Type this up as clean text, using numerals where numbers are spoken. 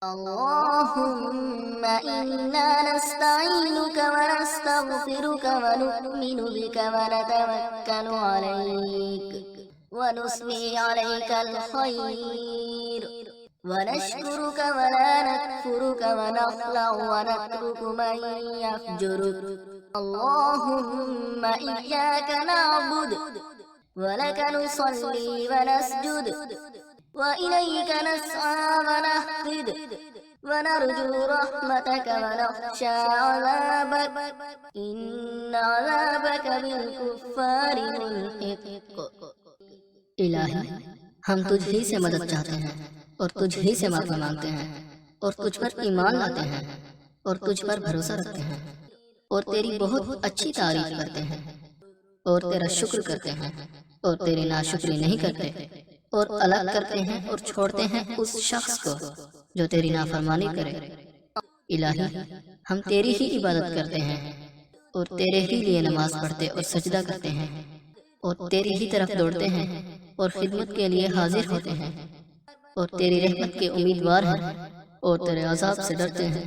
अल्लाहुम्मा इन्ना नस्तईनुका व नस्तगफिरुका व नु'मिनु बिका व नतवक्कलु अलैक व नुस्नी अलैकल खैर व नशकुरुका व ला नकफुरुका व नखलअु व नत्रुकु मन यफजुरुक। अल्लाहुम्मा इय्याका नअबुदु व लका नुसल्ली व नस्जुद व इलैका नस्आ व नहफिद व नरजू रहमतक व नख्शा अज़ाबक इन्न अज़ाबक बिल-कुफ़्फ़ारि मुल्हिक़। इलाही, हम तुझ ही से मदद चाहते हैं और तुझ ही से माफ़ी मांगते हैं और तुझ पर ईमान लाते हैं और तुझ पर भरोसा रखते हैं और तेरी बहुत अच्छी तारीफ करते हैं और तेरा शुक्र करते हैं और तेरी नाशुक्री नहीं करते और अलग करते हैं और छोड़ते हैं उस शख्स को जो तेरी नाफरमानी करे। इलाही, हम तेरी ही इबादत करते हैं और तेरे ही लिए नमाज पढ़ते और सजदा करते हैं और तेरी ही तरफ दौड़ते हैं और खिदमत के लिए हाजिर होते हैं और तेरी रहमत के उम्मीदवार हैं और तेरे अज़ाब से डरते हैं।